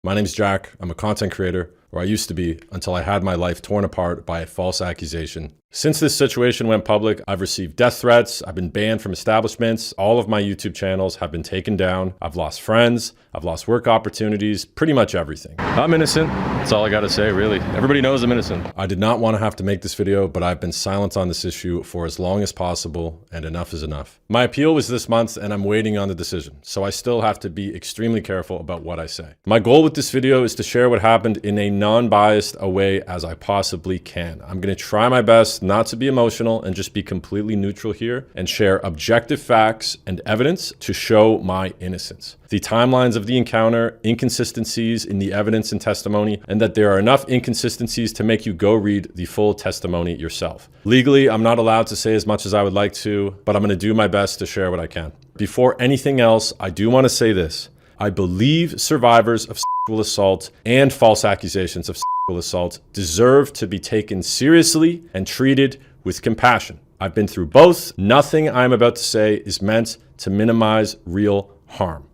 My name's Jack. I'm a content creator, or I used to be, until I had my life torn apart by a false accusation. Since this situation went public, I've received death threats, I've been banned from establishments, all of my YouTube channels have been taken down, I've lost friends, I've lost work opportunities, pretty much everything. I'm innocent. That's all I gotta say, really. Everybody knows I'm innocent. I did not want to have to make this video, but I've been silent on this issue for as long as possible, and enough is enough. My appeal was this month, and I'm waiting on the decision, so I still have to be extremely careful about what I say. My goal with this video is to share what happened in a non-biased a way as I possibly can. I'm gonna try my best not to be emotional and just be completely neutral here and share objective facts and evidence to show my innocence. The timelines of the encounter, inconsistencies in the evidence and testimony, and that there are enough inconsistencies to make you go read the full testimony yourself. Legally, I'm not allowed to say as much as I would like to, but I'm gonna do my best to share what I can. Before anything else, I do wanna say this. I believe survivors of sexual assault and false accusations of sexual assault deserve to be taken seriously and treated with compassion. I've been through both. Nothing I'm about to say is meant to minimize real harm.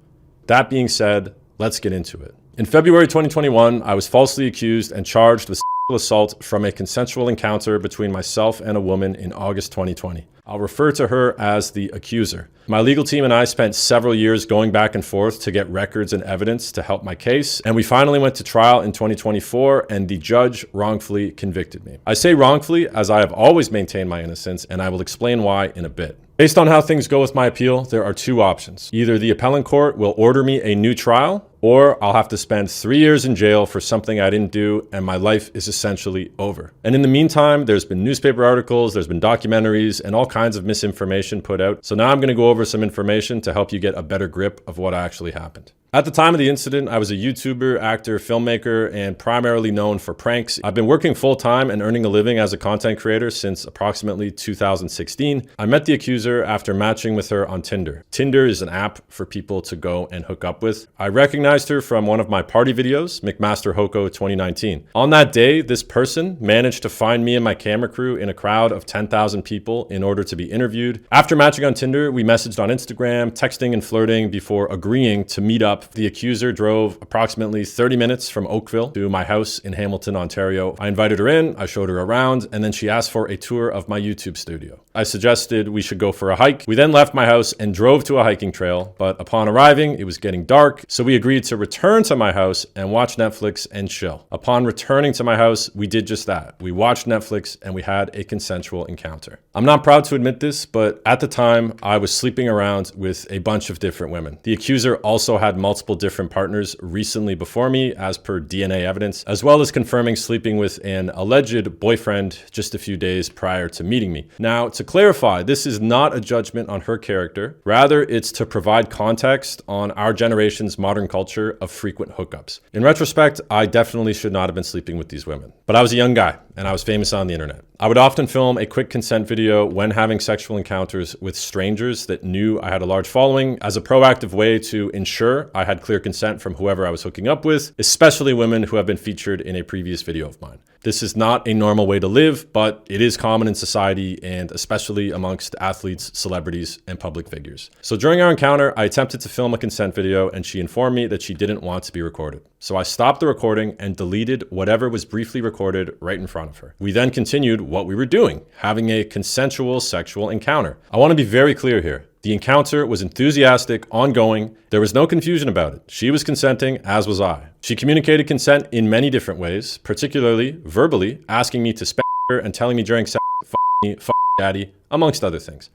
That being said, let's get into it. In February 2021, I was falsely accused and charged with sexual assault from a consensual encounter between myself and a woman in August 2020. I'll refer to her as the accuser. My legal team and I spent several years going back and forth to get records and evidence to help my case, and we finally went to trial in 2024, and the judge wrongfully convicted me. I say wrongfully as I have always maintained my innocence, and I will explain why in a bit. Based on how things go with my appeal, there are two options. Either the appellate court will order me a new trial, or I'll have to spend 3 years in jail for something I didn't do, and my life is essentially over. And in the meantime, there's been newspaper articles, there's been documentaries, and all kinds of misinformation put out. So now I'm gonna go over some information to help you get a better grip of what actually happened. At the time of the incident, I was a YouTuber, actor, filmmaker, and primarily known for pranks. I've been working full-time and earning a living as a content creator since approximately 2016. I met the accuser after matching with her on Tinder. Tinder is an app for people to go and hook up with. I recognized her from one of my party videos, McMaster Hoko 2019. On that day, this person managed to find me and my camera crew in a crowd of 10,000 people in order to be interviewed. After matching on Tinder, we messaged on Instagram, texting and flirting before agreeing to meet up. The accuser drove approximately 30 minutes from Oakville to my house in Hamilton, Ontario. I invited her in, I showed her around, and then she asked for a tour of my YouTube studio. I suggested we should go for a hike. We then left my house and drove to a hiking trail, but upon arriving, it was getting dark, so we agreed to return to my house and watch Netflix and chill. Upon returning to my house, we did just that. We watched Netflix and we had a consensual encounter. I'm not proud to admit this, but at the time, I was sleeping around with a bunch of different women. The accuser also had multiple different partners recently before me, as per DNA evidence, as well as confirming sleeping with an alleged boyfriend just a few days prior to meeting me. Now, to clarify, this is not a judgment on her character. Rather, it's to provide context on our generation's modern culture of frequent hookups. In retrospect, I definitely should not have been sleeping with these women, but I was a young guy and I was famous on the internet. I would often film a quick consent video when having sexual encounters with strangers that knew I had a large following as a proactive way to ensure I had clear consent from whoever I was hooking up with, especially women who have been featured in a previous video of mine. This is not a normal way to live, but it is common in society and especially amongst athletes, celebrities, and public figures. So during our encounter, I attempted to film a consent video and she informed me that she didn't want to be recorded. So I stopped the recording and deleted whatever was briefly recorded right in front of her. We then continued what we were doing, having a consensual sexual encounter. I want to be very clear here. The encounter was enthusiastic, ongoing. There was no confusion about it. She was consenting, as was I. She communicated consent in many different ways, particularly verbally, asking me to spank her and telling me during sex, "F me, f daddy," amongst other things.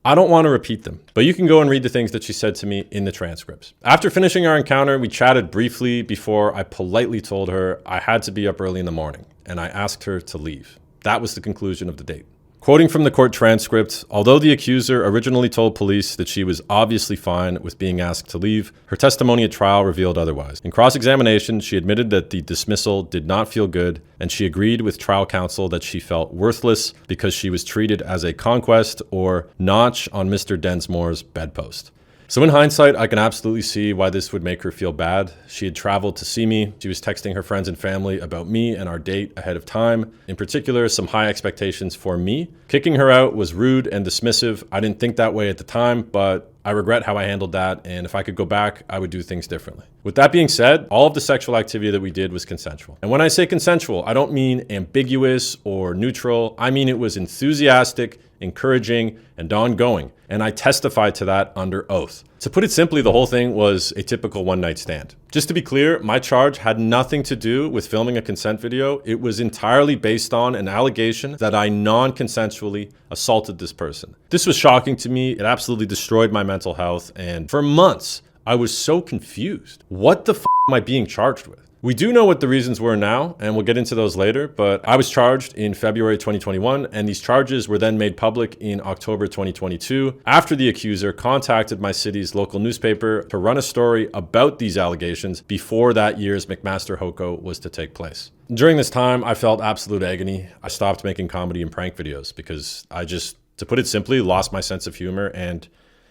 I don't want to repeat them, but you can go and read the things that she said to me in the transcripts. After finishing our encounter, we chatted briefly before I politely told her I had to be up early in the morning, and I asked her to leave. That was the conclusion of the date. Quoting from the court transcript, although the accuser originally told police that she was obviously fine with being asked to leave, her testimony at trial revealed otherwise. In cross-examination, she admitted that the dismissal did not feel good, and she agreed with trial counsel that she felt worthless because she was treated as a conquest or notch on Mr. Densmore's bedpost. So in hindsight, I can absolutely see why this would make her feel bad. She had traveled to see me. She was texting her friends and family about me and our date ahead of time. In particular, some high expectations for me. Kicking her out was rude and dismissive. I didn't think that way at the time, but I regret how I handled that, and if I could go back, I would do things differently. With that being said, all of the sexual activity that we did was consensual. And when I say consensual, I don't mean ambiguous or neutral. I mean it was enthusiastic, encouraging, and ongoing. And I testified to that under oath. To put it simply, the whole thing was a typical one-night stand. Just to be clear, my charge had nothing to do with filming a consent video. It was entirely based on an allegation that I non-consensually assaulted this person. This was shocking to me. It absolutely destroyed my mental health. And for months, I was so confused. What the f am I being charged with? We do know what the reasons were now, and we'll get into those later, but I was charged in February 2021, and these charges were then made public in October 2022 after the accuser contacted my city's local newspaper to run a story about these allegations before that year's McMaster Hoko was to take place. During this time, I felt absolute agony. I stopped making comedy and prank videos because I just, to put it simply, lost my sense of humor, and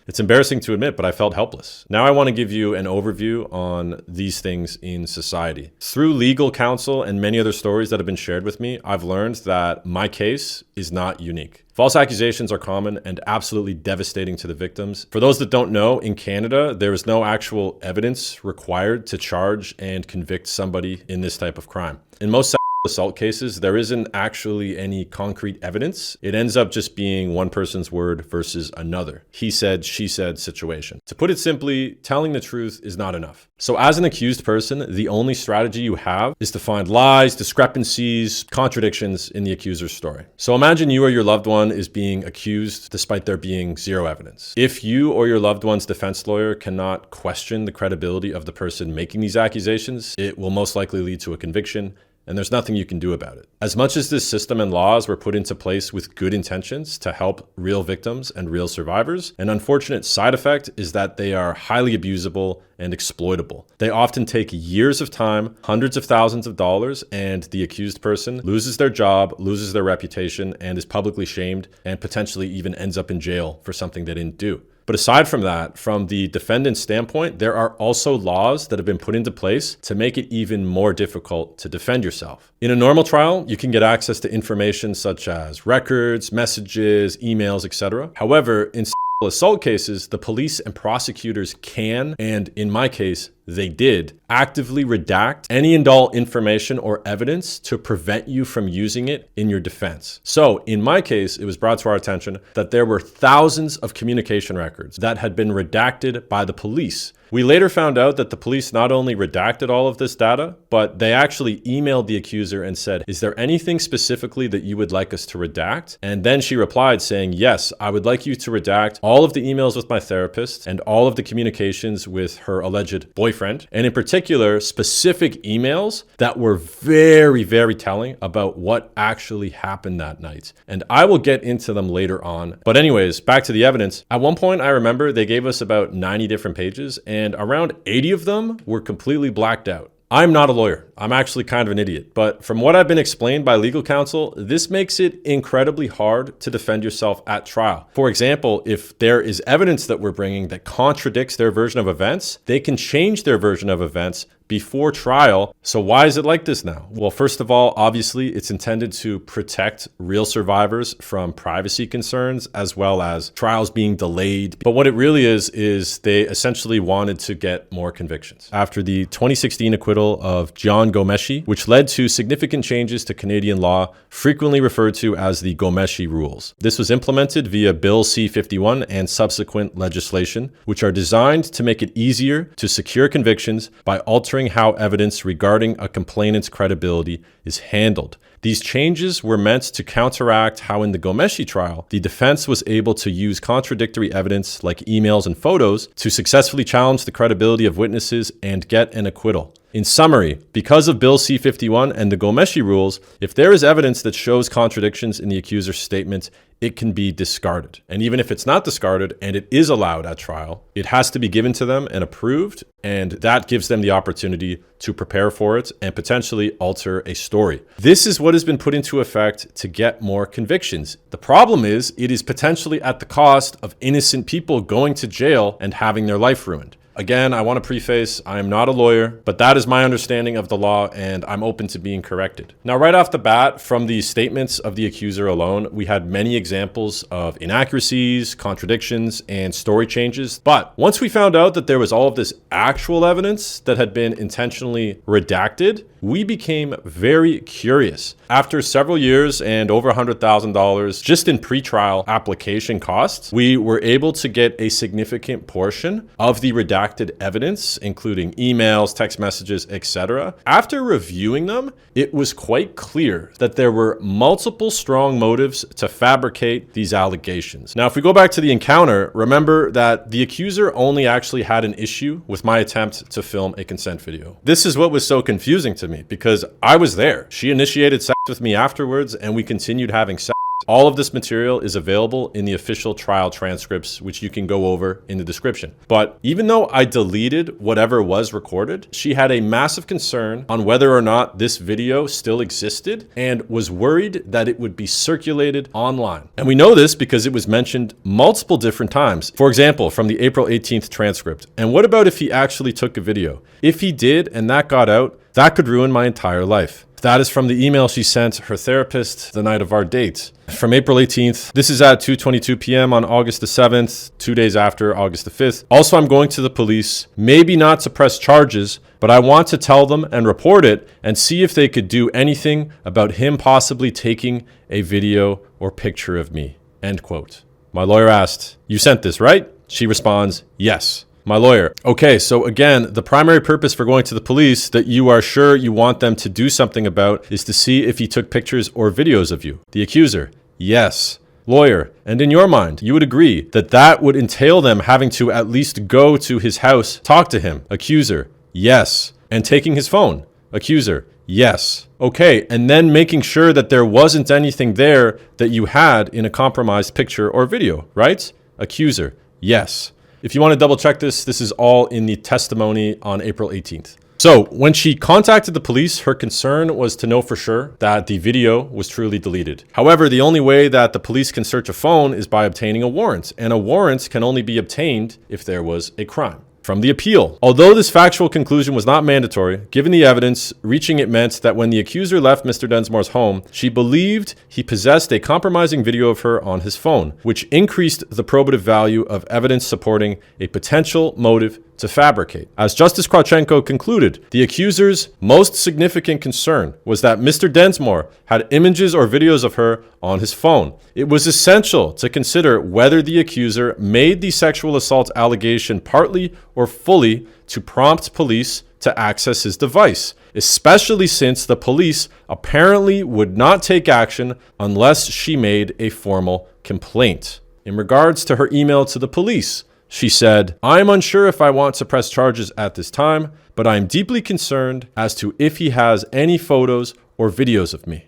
it's embarrassing to admit, but I felt helpless. Now I want to give you an overview on these things in society. Through legal counsel and many other stories that have been shared with me, I've learned that my case is not unique. False accusations are common and absolutely devastating to the victims. For those that don't know, in Canada, there is no actual evidence required to charge and convict somebody in this type of crime. In most assault cases, there isn't actually any concrete evidence. It ends up just being one person's word versus another. He said, she said situation. To put it simply, telling the truth is not enough. So as an accused person, the only strategy you have is to find lies, discrepancies, contradictions in the accuser's story. So imagine you or your loved one is being accused despite there being zero evidence. If you or your loved one's defense lawyer cannot question the credibility of the person making these accusations, it will most likely lead to a conviction, and there's nothing you can do about it. As much as this system and laws were put into place with good intentions to help real victims and real survivors, an unfortunate side effect is that they are highly abusable and exploitable. They often take years of time, hundreds of thousands of dollars, and the accused person loses their job, loses their reputation, and is publicly shamed, and potentially even ends up in jail for something they didn't do. But aside from that, from the defendant's standpoint, there are also laws that have been put into place to make it even more difficult to defend yourself. In a normal trial, you can get access to information such as records, messages, emails, etc. However, in assault cases, the police and prosecutors can, and in my case, they did, actively redact any and all information or evidence to prevent you from using it in your defense. So in my case, it was brought to our attention that there were thousands of communication records that had been redacted by the police. We later found out that the police not only redacted all of this data, but they actually emailed the accuser and said, "Is there anything specifically that you would like us to redact?" And then she replied saying, "Yes, I would like you to redact all of the emails with my therapist and all of the communications with her alleged boyfriend, and in particular, specific emails that were very, very telling about what actually happened that night." And I will get into them later on. But anyways, back to the evidence. At one point, I remember they gave us about 90 different pages, and around 80 of them were completely blacked out. I'm not a lawyer. I'm actually kind of an idiot. But from what I've been explained by legal counsel, this makes it incredibly hard to defend yourself at trial. For example, if there is evidence that we're bringing that contradicts their version of events, they can change their version of events before trial. So why is it like this now? Well, first of all, obviously, it's intended to protect real survivors from privacy concerns as well as trials being delayed. But what it really is they essentially wanted to get more convictions. After the 2016 acquittal of John Gomeshi, which led to significant changes to Canadian law, frequently referred to as the Gomeshi rules. This was implemented via Bill C-51 and subsequent legislation, which are designed to make it easier to secure convictions by altering how evidence regarding a complainant's credibility is handled. These changes were meant to counteract how in the Gomeshi trial, the defense was able to use contradictory evidence like emails and photos to successfully challenge the credibility of witnesses and get an acquittal. In summary, because of Bill C-51 and the Gomeshi rules, if there is evidence that shows contradictions in the accuser's statement, it can be discarded. And even if it's not discarded and it is allowed at trial, it has to be given to them and approved, and that gives them the opportunity to prepare for it and potentially alter a story. This is what has been put into effect to get more convictions. The problem is it is potentially at the cost of innocent people going to jail and having their life ruined. Again, I want to preface, I am not a lawyer, but that is my understanding of the law and I'm open to being corrected. Now, right off the bat, from the statements of the accuser alone, we had many examples of inaccuracies, contradictions, and story changes. But once we found out that there was all of this actual evidence that had been intentionally redacted, we became very curious. After several years and over $100,000 just in pretrial application costs, we were able to get a significant portion of the redacted evidence, including emails, text messages, etc. After reviewing them, it was quite clear that there were multiple strong motives to fabricate these allegations. Now, if we go back to the encounter, remember that the accuser only actually had an issue with my attempt to film a consent video. This is what was so confusing to me because I was there. She initiated sex with me afterwards and we continued having sex. All of this material is available in the official trial transcripts, which you can go over in the description. But even though I deleted whatever was recorded, she had a massive concern on whether or not this video still existed and was worried that it would be circulated online. And we know this because it was mentioned multiple different times. For example, from the April 18th transcript. And what about if he actually took a video? If he did and that got out, that could ruin my entire life. That is from the email she sent her therapist the night of our date. From April 18th, this is at 2:22 p.m. on August the 7th, 2 days after August the 5th. Also, I'm going to the police, maybe not to press charges, but I want to tell them and report it and see if they could do anything about him possibly taking a video or picture of me. End quote. My lawyer asked, "You sent this, right?" She responds, "Yes." My lawyer, okay, so again, the primary purpose for going to the police that you are sure you want them to do something about is to see if he took pictures or videos of you. The accuser, yes. Lawyer, and in your mind, you would agree that that would entail them having to at least go to his house, talk to him. Accuser, yes. And taking his phone. Accuser, yes. Okay, and then making sure that there wasn't anything there that you had in a compromised picture or video, right? Accuser, yes. If you want to double check this, this is all in the testimony on April 18th. So when she contacted the police, her concern was to know for sure that the video was truly deleted. However, the only way that the police can search a phone is by obtaining a warrant, and a warrant can only be obtained if there was a crime. From the appeal. Although this factual conclusion was not mandatory, given the evidence, reaching it meant that when the accuser left Mr. Densmore's home, she believed he possessed a compromising video of her on his phone, which increased the probative value of evidence supporting a potential motive to fabricate. As Justice Krawchenko concluded, the accuser's most significant concern was that Mr. Densmore had images or videos of her on his phone. It was essential to consider whether the accuser made the sexual assault allegation partly or fully to prompt police to access his device, especially since the police apparently would not take action unless she made a formal complaint. In regards to her email to the police, she said, "I'm unsure if I want to press charges at this time, but I'm deeply concerned as to if he has any photos or videos of me."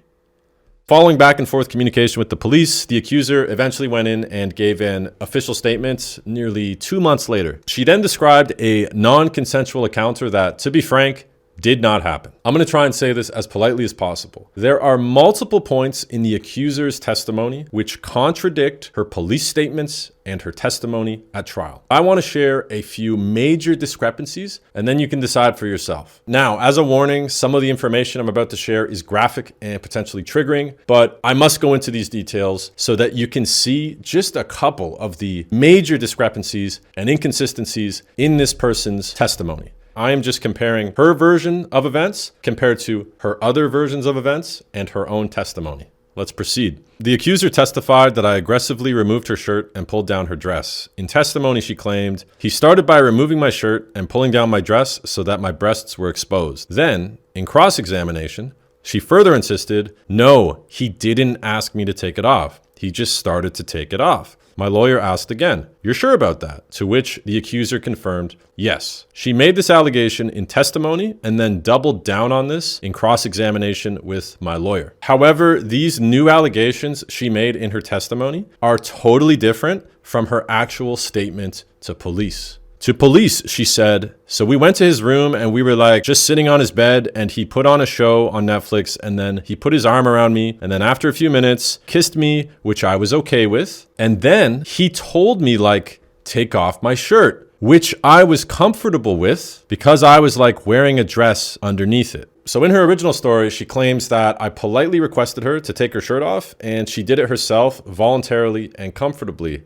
Following back and forth communication with the police, the accuser eventually went in and gave an official statement nearly 2 months later. She then described a non-consensual encounter that, to be frank, did not happen. I'm going to try and say this as politely as possible. There are multiple points in the accuser's testimony which contradict her police statements and her testimony at trial. I want to share a few major discrepancies and then you can decide for yourself. Now, as a warning, some of the information I'm about to share is graphic and potentially triggering, but I must go into these details so that you can see just a couple of the major discrepancies and inconsistencies in this person's testimony. I am just comparing her version of events compared to her other versions of events and her own testimony. Let's proceed. The accuser testified that I aggressively removed her shirt and pulled down her dress. In testimony, she claimed, "He started by removing my shirt and pulling down my dress so that my breasts were exposed." Then, in cross-examination, she further insisted, "No, he didn't ask me to take it off. He just started to take it off." My lawyer asked again, "You're sure about that?" To which the accuser confirmed, yes. She made this allegation in testimony and then doubled down on this in cross-examination with my lawyer. However, these new allegations she made in her testimony are totally different from her actual statement to police. To police, she said, "So we went to his room and we were like just sitting on his bed and he put on a show on Netflix and then he put his arm around me and then after a few minutes kissed me, which I was okay with. And then he told me like, take off my shirt, which I was comfortable with because I was like wearing a dress underneath it. So in her original story, she claims that I politely requested her to take her shirt off, and she did it herself voluntarily and comfortably.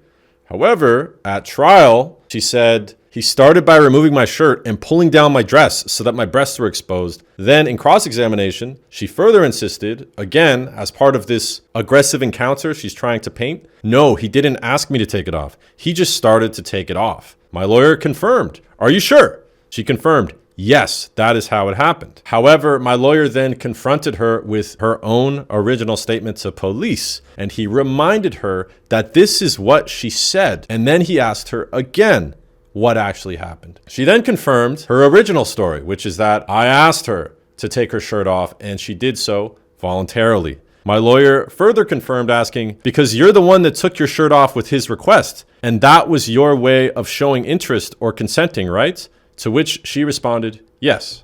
However, at trial, she said, he started by removing my shirt and pulling down my dress so that my breasts were exposed. Then in cross-examination, she further insisted, again, as part of this aggressive encounter she's trying to paint, no, he didn't ask me to take it off. He just started to take it off. My lawyer confirmed, are you sure? She confirmed, yes, that is how it happened. However, my lawyer then confronted her with her own original statement to police, and he reminded her that this is what she said. And then he asked her again what actually happened. She then confirmed her original story, which is that I asked her to take her shirt off, and she did so voluntarily. My lawyer further confirmed, asking, because you're the one that took your shirt off with his request, and that was your way of showing interest or consenting, right? To which she responded, yes.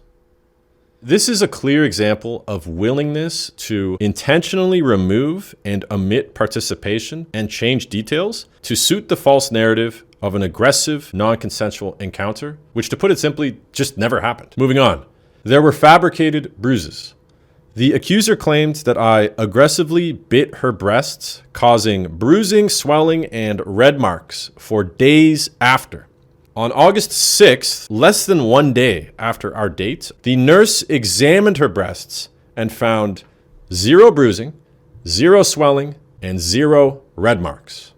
This is a clear example of willingness to intentionally remove and omit participation and change details to suit the false narrative of an aggressive, non-consensual encounter, which, to put it simply, just never happened. Moving on. There were fabricated bruises. The accuser claimed that I aggressively bit her breasts, causing bruising, swelling, and red marks for days after. On August 6th, less than 1 day after our date, the nurse examined her breasts and found 0 bruising, 0 swelling, and 0 red marks.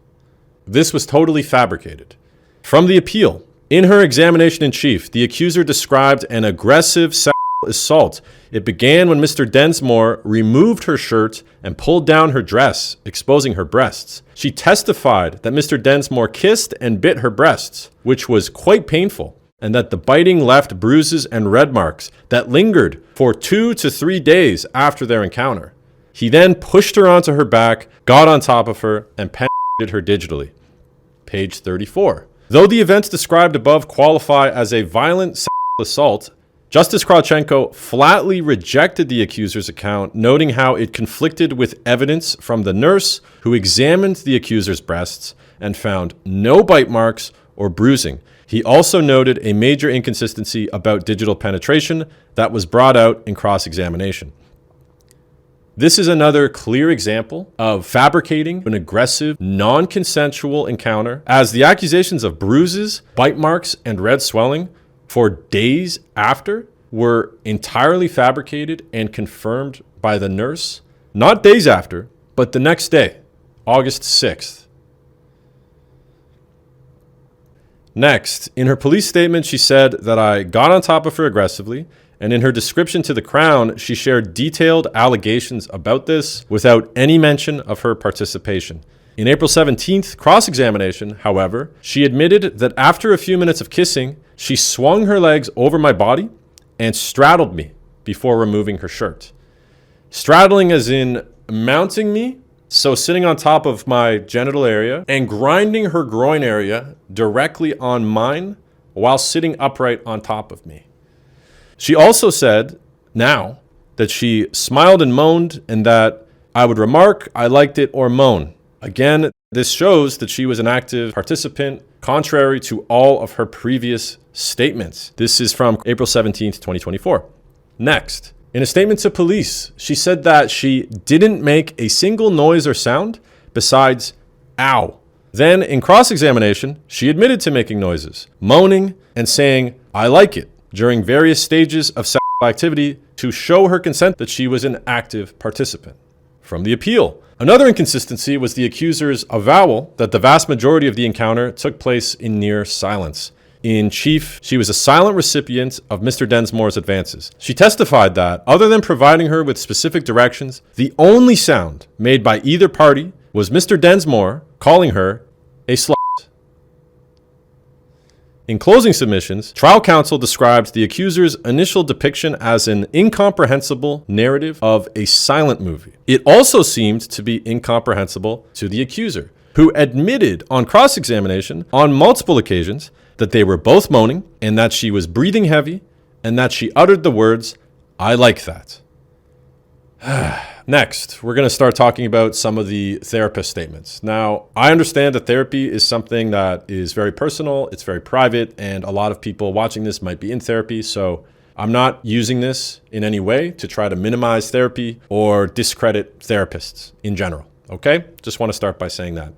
This was totally fabricated. From the appeal, in her examination in chief, the accuser described an aggressive sexual assault. It began when Mr. Densmore removed her shirt and pulled down her dress, exposing her breasts. She testified that Mr. Densmore kissed and bit her breasts, which was quite painful, and that the biting left bruises and red marks that lingered for 2 to 3 days after their encounter. He then pushed her onto her back, got on top of her, and penetrated her digitally. Page 34. Though the events described above qualify as a violent sexual assault, Justice Krawchenko flatly rejected the accuser's account, noting how it conflicted with evidence from the nurse who examined the accuser's breasts and found no bite marks or bruising. He also noted a major inconsistency about digital penetration that was brought out in cross-examination. This is another clear example of fabricating an aggressive, non-consensual encounter, as the accusations of bruises, bite marks, and red swelling for days after were entirely fabricated and confirmed by the nurse, not days after, but the next day, August 6th. Next, in her police statement, she said that I got on top of her aggressively, and in her description to the Crown, she shared detailed allegations about this without any mention of her participation. In April 17th cross-examination, however, she admitted that after a few minutes of kissing, she swung her legs over my body and straddled me before removing her shirt. Straddling as in mounting me, so sitting on top of my genital area, and grinding her groin area directly on mine while sitting upright on top of me. She also said now that she smiled and moaned, and that I would remark I liked it or moan. Again, this shows that she was an active participant, contrary to all of her previous statements. This is from April 17th, 2024. Next, in a statement to police, she said that she didn't make a single noise or sound besides ow. Then in cross-examination, she admitted to making noises, moaning, and saying, I like it, during various stages of sexual activity to show her consent that she was an active participant. From the appeal, another inconsistency was the accuser's avowal that the vast majority of the encounter took place in near silence. In chief, she was a silent recipient of Mr. Densmore's advances. She testified that, other than providing her with specific directions, the only sound made by either party was Mr. Densmore calling her a slut. In closing submissions, trial counsel described the accuser's initial depiction as an incomprehensible narrative of a silent movie. It also seemed to be incomprehensible to the accuser, who admitted on cross-examination on multiple occasions that they were both moaning and that she was breathing heavy and that she uttered the words, I like that. Next, we're going to start talking about some of the therapist statements. Now, I understand that therapy is something that is very personal, it's very private, and a lot of people watching this might be in therapy, so I'm not using this in any way to try to minimize therapy or discredit therapists in general, okay? Just want to start by saying that.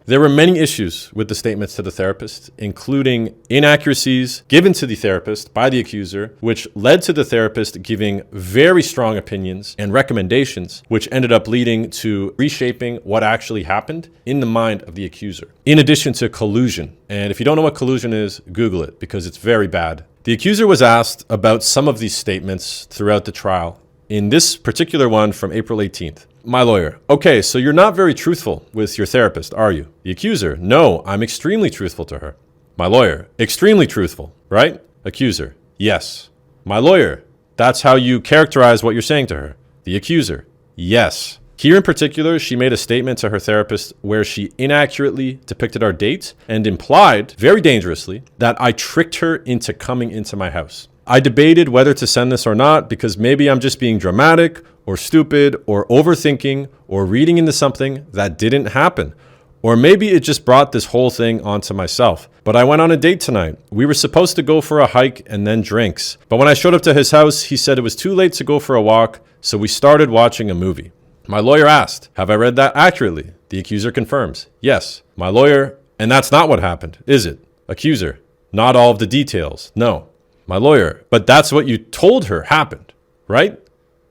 There were many issues with the statements to the therapist, including inaccuracies given to the therapist by the accuser, which led to the therapist giving very strong opinions and recommendations, which ended up leading to reshaping what actually happened in the mind of the accuser. In addition to collusion, and if you don't know what collusion is, Google it because it's very bad. The accuser was asked about some of these statements throughout the trial. In this particular one from April 18th. My lawyer: okay, so you're not very truthful with your therapist, are you? The accuser: no, I'm extremely truthful to her. My lawyer: extremely truthful, right? Accuser: yes. My lawyer: that's how you characterize what you're saying to her. The accuser: yes. Here in particular, she made a statement to her therapist where she inaccurately depicted our date and implied, very dangerously, that I tricked her into coming into my house. I debated whether to send this or not because maybe I'm just being dramatic or stupid or overthinking or reading into something that didn't happen. Or maybe it just brought this whole thing onto myself. But I went on a date tonight. We were supposed to go for a hike and then drinks. But when I showed up to his house, he said it was too late to go for a walk, so we started watching a movie. My lawyer asked, have I read that accurately? The accuser confirms, yes. My lawyer: and that's not what happened, is it? Accuser: not all of the details, no. My lawyer: but that's what you told her happened, right?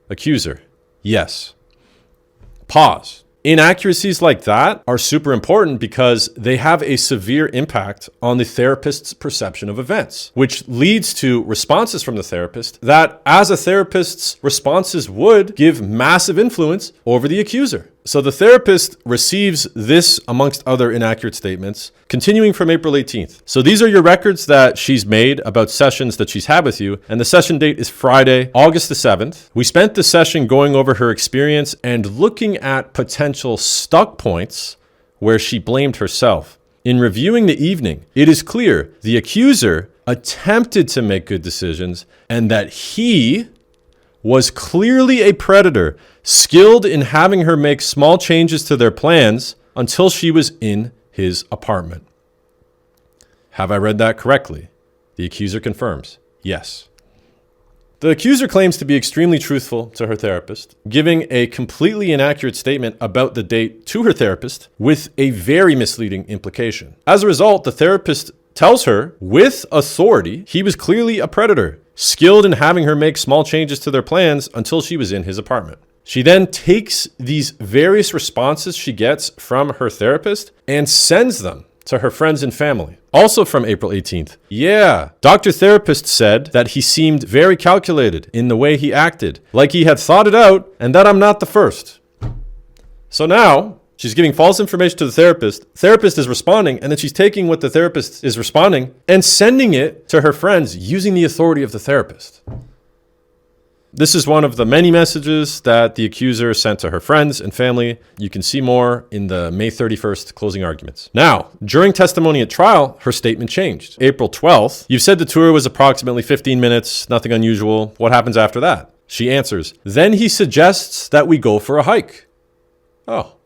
Accuser: yes. Pause. Inaccuracies like that are super important because they have a severe impact on the therapist's perception of events, which leads to responses from the therapist that, as a therapist's responses would, give massive influence over the accuser. So the therapist receives this amongst other inaccurate statements, continuing from April 18th. So these are your records that she's made about sessions that she's had with you, and the session date is Friday, August the 7th. We spent the session going over her experience and looking at potential stuck points where she blamed herself. In reviewing the evening, it is clear the accuser attempted to make good decisions and that he was clearly a predator, skilled in having her make small changes to their plans until she was in his apartment. Have I read that correctly? The accuser confirms, yes. The accuser claims to be extremely truthful to her therapist, giving a completely inaccurate statement about the date to her therapist with a very misleading implication. As a result, the therapist tells her with authority he was clearly a predator, skilled in having her make small changes to their plans until she was in his apartment. She then takes these various responses she gets from her therapist and sends them to her friends and family. Also from April 18th. Yeah, Dr. Therapist said that he seemed very calculated in the way he acted, like he had thought it out, and that I'm not the first. So now she's giving false information to the therapist. Therapist is responding, and then she's taking what the therapist is responding and sending it to her friends using the authority of the therapist. This is one of the many messages that the accuser sent to her friends and family. You can see more in the May 31st closing arguments. Now, during testimony at trial, her statement changed. April 12th, you've said the tour was approximately 15 minutes, nothing unusual. What happens after that? She answers, then he suggests that we go for a hike. Oh,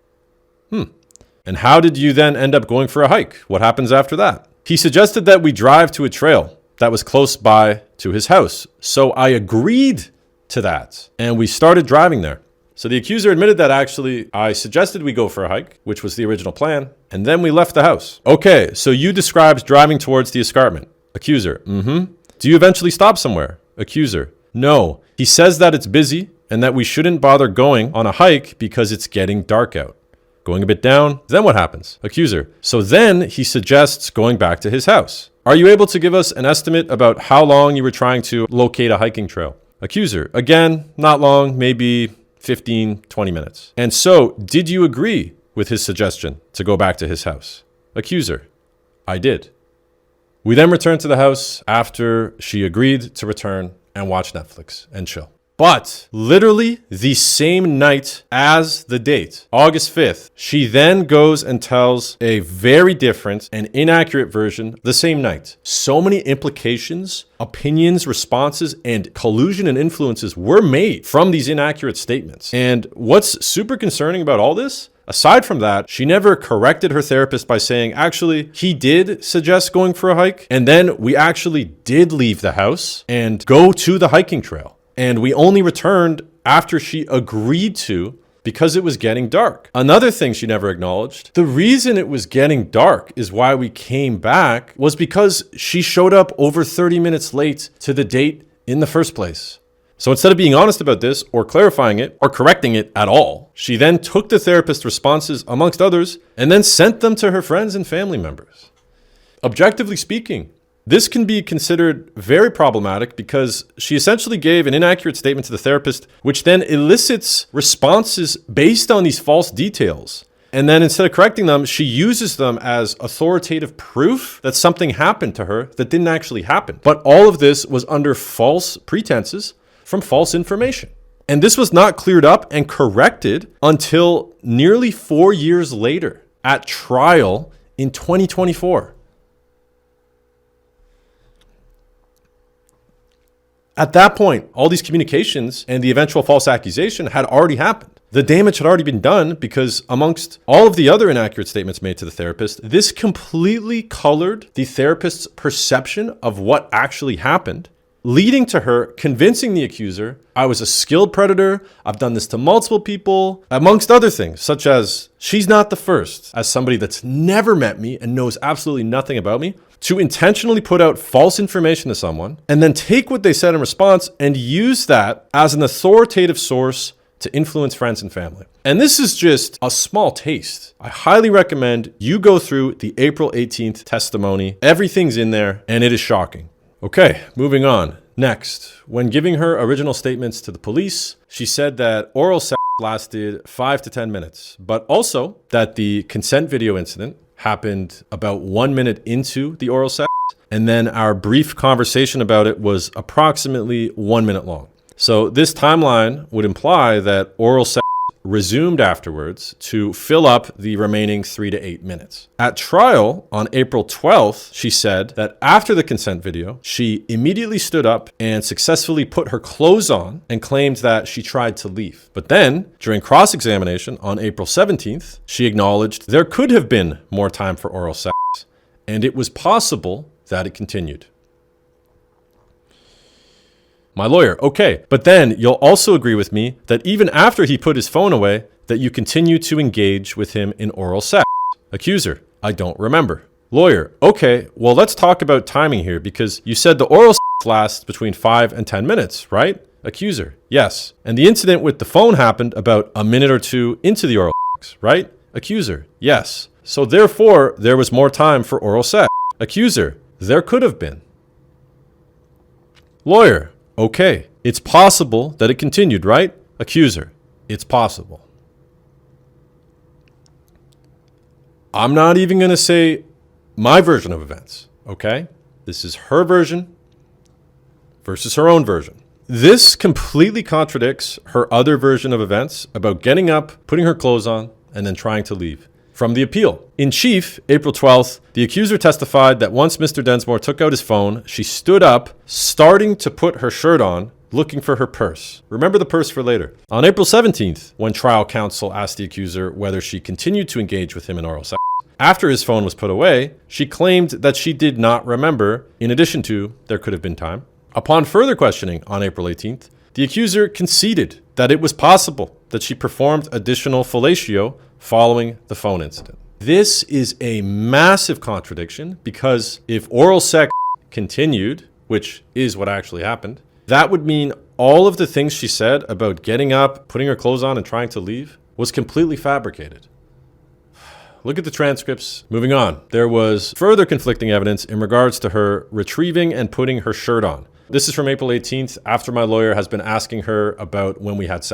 And how did you then end up going for a hike? What happens after that? He suggested that we drive to a trail that was close by to his house. So I agreed to that, and we started driving there. So the accuser admitted that actually I suggested we go for a hike, which was the original plan, and then we left the house. Okay, so you described driving towards the escarpment. Accuser: Do you eventually stop somewhere? Accuser: no. He says that it's busy and that we shouldn't bother going on a hike because it's getting dark out. Going a bit down, then what happens? Accuser: so then he suggests going back to his house. Are you able to give us an estimate about how long you were trying to locate a hiking trail? Accuser: again, not long, maybe 15, 20 minutes. And so, did you agree with his suggestion to go back to his house? Accuser: I did. We then returned to the house after she agreed to return and watch Netflix and chill. But literally the same night as the date, August 5th, she then goes and tells a very different and inaccurate version the same night. So many implications, opinions, responses, and collusion and influences were made from these inaccurate statements. And what's super concerning about all this? Aside from that, she never corrected her therapist by saying, actually, he did suggest going for a hike. And then we actually did leave the house and go to the hiking trail. And we only returned after she agreed to because it was getting dark. Another thing she never acknowledged, the reason it was getting dark is why we came back was because she showed up over 30 minutes late to the date in the first place. So instead of being honest about this or clarifying it or correcting it at all, she then took the therapist's responses, amongst others, and then sent them to her friends and family members. Objectively speaking, this can be considered very problematic because she essentially gave an inaccurate statement to the therapist, which then elicits responses based on these false details. And then instead of correcting them, she uses them as authoritative proof that something happened to her that didn't actually happen. But all of this was under false pretenses from false information. And this was not cleared up and corrected until nearly 4 years later at trial in 2024. At that point, all these communications and the eventual false accusation had already happened. The damage had already been done because amongst all of the other inaccurate statements made to the therapist, this completely colored the therapist's perception of what actually happened, leading to her convincing the accuser, I was a skilled predator, I've done this to multiple people, amongst other things, such as she's not the first, as somebody that's never met me and knows absolutely nothing about me, to intentionally put out false information to someone and then take what they said in response and use that as an authoritative source to influence friends and family. And this is just a small taste. I highly recommend you go through the April 18th testimony. Everything's in there and it is shocking. Okay, moving on. Next, when giving her original statements to the police, she said that oral sex lasted 5 to 10 minutes, but also that the consent video incident happened about 1 minute into the oral sex, and then our brief conversation about it was approximately 1 minute long. So this timeline would imply that oral sex resumed afterwards to fill up the remaining 3 to 8 minutes. At trial on April 12th, she said that after the consent video, she immediately stood up and successfully put her clothes on and claimed that she tried to leave. But then, during cross-examination on April 17th, she acknowledged there could have been more time for oral sex, and it was possible that it continued. My lawyer, okay, but then you'll also agree with me that even after he put his phone away, that you continue to engage with him in oral sex. Accuser, I don't remember. Lawyer, okay, well, let's talk about timing here because you said the oral sex lasts between 5 and 10 minutes, right? Accuser, yes. And the incident with the phone happened about a minute or two into the oral sex, right? Accuser, yes. So therefore, there was more time for oral sex. Accuser, there could have been. Lawyer, okay, it's possible that it continued, right? Accuser, it's possible. I'm not even going to say my version of events, okay? This is her version versus her own version. This completely contradicts her other version of events about getting up, putting her clothes on, and then trying to leave. From the appeal. In chief, April 12th, the accuser testified that once Mr. Densmore took out his phone, she stood up, starting to put her shirt on, looking for her purse. Remember the purse for later. On April 17th, when trial counsel asked the accuser whether she continued to engage with him in oral sex, after his phone was put away, she claimed that she did not remember, in addition to, there could have been time. Upon further questioning on April 18th, the accuser conceded that it was possible that she performed additional fellatio following the phone incident. This is a massive contradiction because if oral sex continued, which is what actually happened, that would mean all of the things she said about getting up, putting her clothes on, and trying to leave was completely fabricated. Look at the transcripts. Moving on. There was further conflicting evidence in regards to her retrieving and putting her shirt on. This is from April 18th, after my lawyer has been asking her about when we had sex.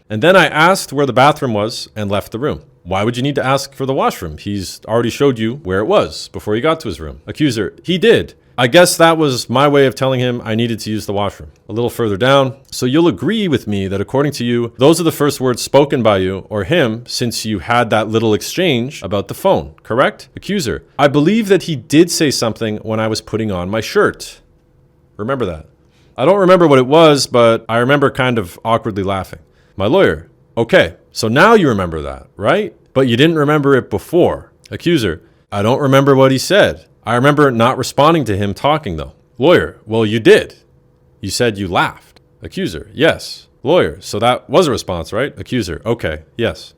And then I asked where the bathroom was and left the room. Why would you need to ask for the washroom? He's already showed you where it was before he got to his room. Accuser, he did. I guess that was my way of telling him I needed to use the washroom. A little further down. So you'll agree with me that according to you, those are the first words spoken by you or him since you had that little exchange about the phone, correct? Accuser, I believe that he did say something when I was putting on my shirt. Remember that. I don't remember what it was, but I remember kind of awkwardly laughing. My lawyer, okay, so now you remember that, right? But you didn't remember it before. Accuser, I don't remember what he said. I remember not responding to him talking though. Lawyer, well, you did. You said you laughed. Accuser, yes. Lawyer, so that was a response, right? Accuser, okay, yes.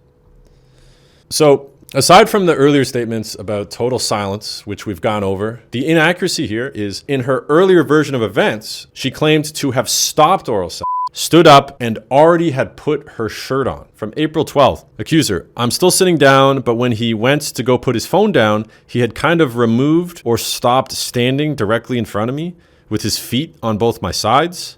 So aside from the earlier statements about total silence, which we've gone over, the inaccuracy here is in her earlier version of events, she claimed to have stopped oral sex, stood up, and already had put her shirt on. From April 12th, accuser, I'm still sitting down, but when he went to go put his phone down, he had kind of removed or stopped standing directly in front of me with his feet on both my sides.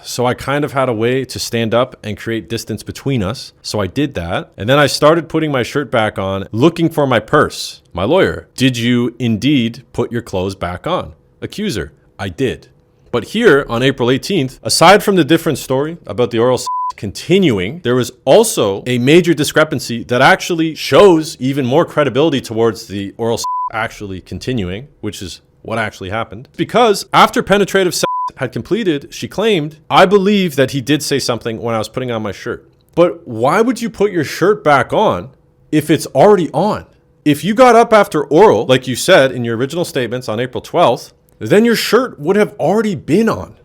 So I kind of had a way to stand up and create distance between us. So I did that. And then I started putting my shirt back on, looking for my purse. My lawyer, did you indeed put your clothes back on? Accuser, I did. But here on April 18th, aside from the different story about the oral sex continuing, there was also a major discrepancy that actually shows even more credibility towards the oral sex actually continuing, which is what actually happened. Because after penetrative sex had completed, she claimed, I believe that he did say something when I was putting on my shirt. But why would you put your shirt back on if it's already on? If you got up after oral, like you said in your original statements on April 12th, then your shirt would have already been on.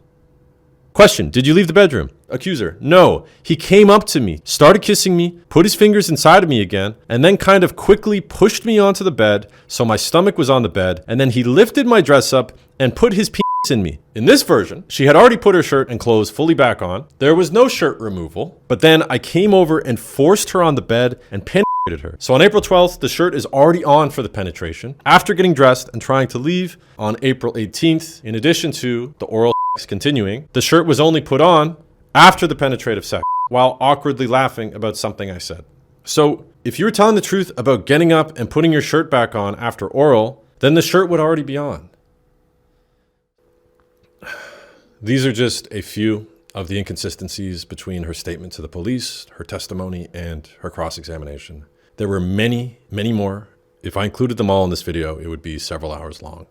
Question, did you leave the bedroom? Accuser, no. He came up to me, started kissing me, put his fingers inside of me again, and then kind of quickly pushed me onto the bed so my stomach was on the bed, and then he lifted my dress up and put his penis in me. In this version, she had already put her shirt and clothes fully back on. There was no shirt removal, but then I came over and forced her on the bed and penetrated her. So on April 12th, the shirt is already on for the penetration. After getting dressed and trying to leave on April 18th, in addition to the oral sex continuing, the shirt was only put on after the penetrative sex while awkwardly laughing about something I said. So if you were telling the truth about getting up and putting your shirt back on after oral, then the shirt would already be on. These are just a few of the inconsistencies between her statement to the police, her testimony, and her cross-examination. There were many, many more. If I included them all in this video, it would be several hours long.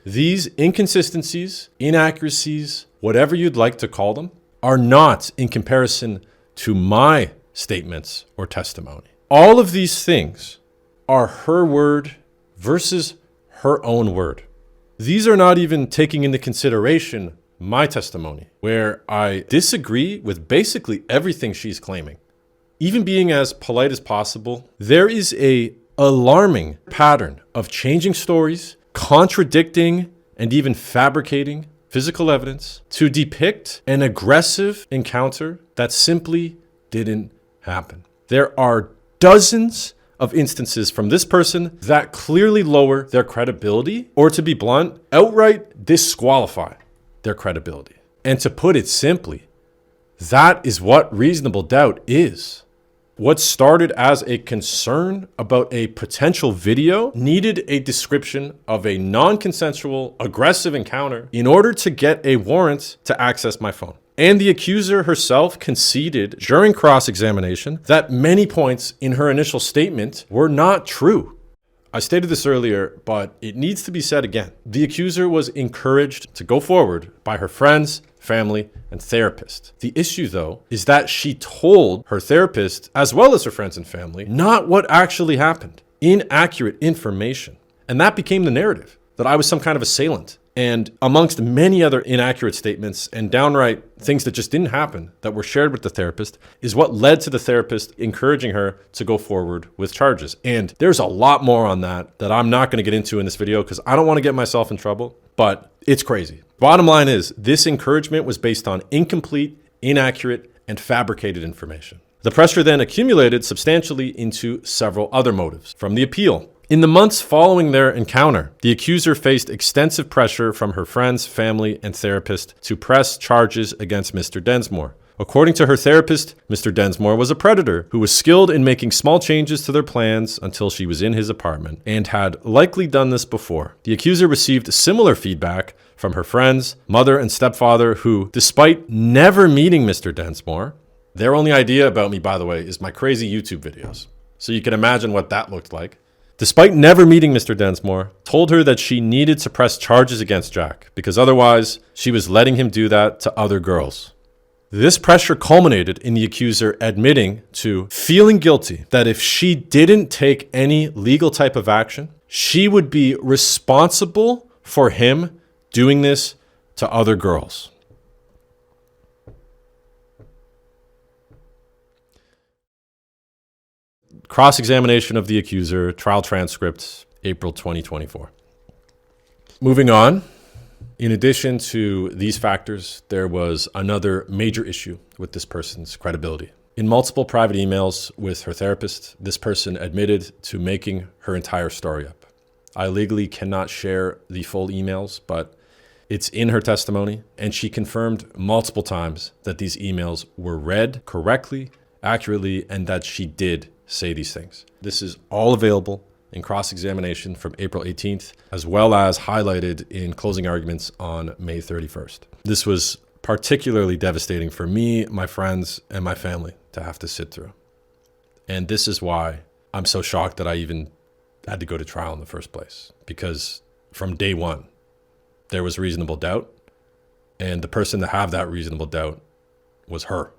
These inconsistencies, inaccuracies, whatever you'd like to call them, are not in comparison to my statements or testimony. All of these things are her word versus her own word. These are not even taking into consideration my testimony, where I disagree with basically everything she's claiming. Even being as polite as possible, there is an alarming pattern of changing stories, contradicting, and even fabricating physical evidence to depict an aggressive encounter that simply didn't happen. There are dozens of instances from this person that clearly lower their credibility, or to be blunt, outright disqualify their credibility. And to put it simply, that is what reasonable doubt is. What started as a concern about a potential video needed a description of a non-consensual, aggressive encounter in order to get a warrant to access my phone. And the accuser herself conceded during cross-examination that many points in her initial statement were not true. I stated this earlier, but it needs to be said again. The accuser was encouraged to go forward by her friends, family, and therapist. The issue, though, is that she told her therapist, as well as her friends and family, not what actually happened. Inaccurate information. And that became the narrative, that I was some kind of assailant. And amongst many other inaccurate statements and downright things that just didn't happen that were shared with the therapist is what led to the therapist encouraging her to go forward with charges. And there's a lot more on that I'm not going to get into in this video because I don't want to get myself in trouble, but it's crazy. Bottom line is this encouragement was based on incomplete, inaccurate, and fabricated information. The pressure then accumulated substantially into several other motives. From the appeal. In the months following their encounter, the accuser faced extensive pressure from her friends, family, and therapist to press charges against Mr. Densmore. According to her therapist, Mr. Densmore was a predator who was skilled in making small changes to their plans until she was in his apartment and had likely done this before. The accuser received similar feedback from her friends, mother, and stepfather who, despite never meeting Mr. Densmore, their only idea about me, by the way, is my crazy YouTube videos. So you can imagine what that looked like. Despite never meeting Mr. Densmore, told her that she needed to press charges against Jack because otherwise she was letting him do that to other girls. This pressure culminated in the accuser admitting to feeling guilty that if she didn't take any legal type of action, she would be responsible for him doing this to other girls. Cross-examination of the accuser, trial transcript, April 2024. Moving on. In addition to these factors, there was another major issue with this person's credibility. In multiple private emails with her therapist, this person admitted to making her entire story up. I legally cannot share the full emails, but it's in her testimony, and she confirmed multiple times that these emails were read correctly, accurately, and that she did say these things. This is all available in cross-examination from April 18th, as well as highlighted in closing arguments on May 31st. This was particularly devastating for me, my friends, and my family to have to sit through. And this is why I'm so shocked that I even had to go to trial in the first place, because from day one, there was reasonable doubt, and the person to have that reasonable doubt was her.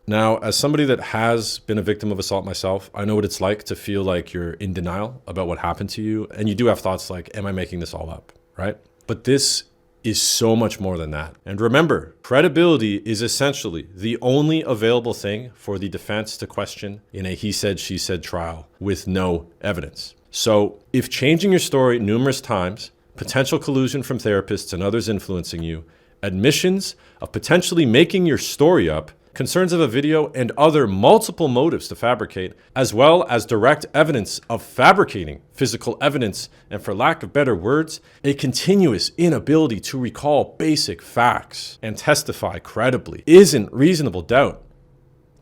Now, as somebody that has been a victim of assault myself, I know what it's like to feel like you're in denial about what happened to you. And you do have thoughts like, am I making this all up, right? But this is so much more than that. And remember, credibility is essentially the only available thing for the defense to question in a he said, she said trial with no evidence. So if changing your story numerous times, potential collusion from therapists and others influencing you, admissions of potentially making your story up, concerns of a video, and other multiple motives to fabricate, as well as direct evidence of fabricating physical evidence, and for lack of better words, a continuous inability to recall basic facts and testify credibly, isn't reasonable doubt,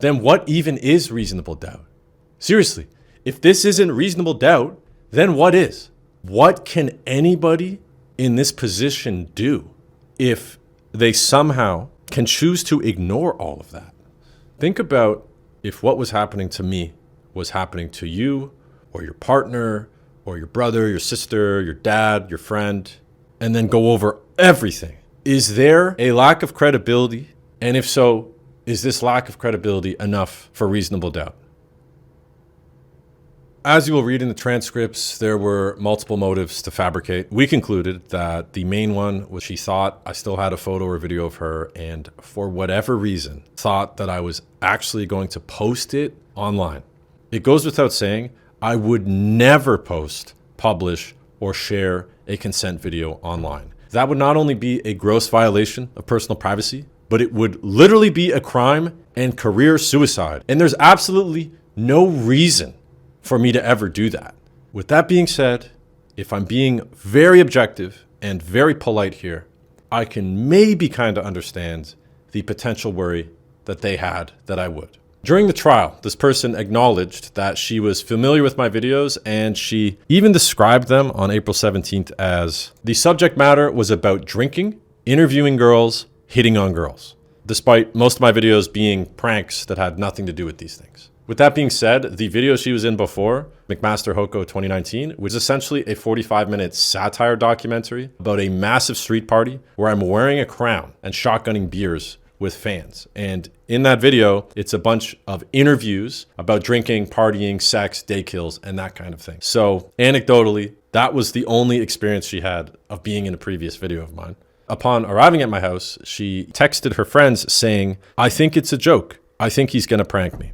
then what even is reasonable doubt? Seriously, if this isn't reasonable doubt, then what is? What can anybody in this position do if they somehow can choose to ignore all of that? Think about if what was happening to me was happening to you or your partner or your brother, your sister, your dad, your friend, and then go over everything. Is there a lack of credibility? And if so, is this lack of credibility enough for reasonable doubt? As you will read in the transcripts, there were multiple motives to fabricate. We concluded that the main one was she thought I still had a photo or video of her, and for whatever reason, thought that I was actually going to post it online. It goes without saying, I would never post, publish, or share a consent video online. That would not only be a gross violation of personal privacy, but it would literally be a crime and career suicide. And there's absolutely no reason for me to ever do that. With that being said, if I'm being very objective and very polite here, I can maybe kind of understand the potential worry that they had that I would. During the trial, this person acknowledged that she was familiar with my videos, and she even described them on April 17th as the subject matter was about drinking, interviewing girls, hitting on girls, despite most of my videos being pranks that had nothing to do with these things. With that being said, the video she was in before, McMaster Hoko 2019, was essentially a 45-minute satire documentary about a massive street party where I'm wearing a crown and shotgunning beers with fans. And in that video, it's a bunch of interviews about drinking, partying, sex, day kills, and that kind of thing. So anecdotally, that was the only experience she had of being in a previous video of mine. Upon arriving at my house, she texted her friends saying, "I think it's a joke. I think he's gonna prank me."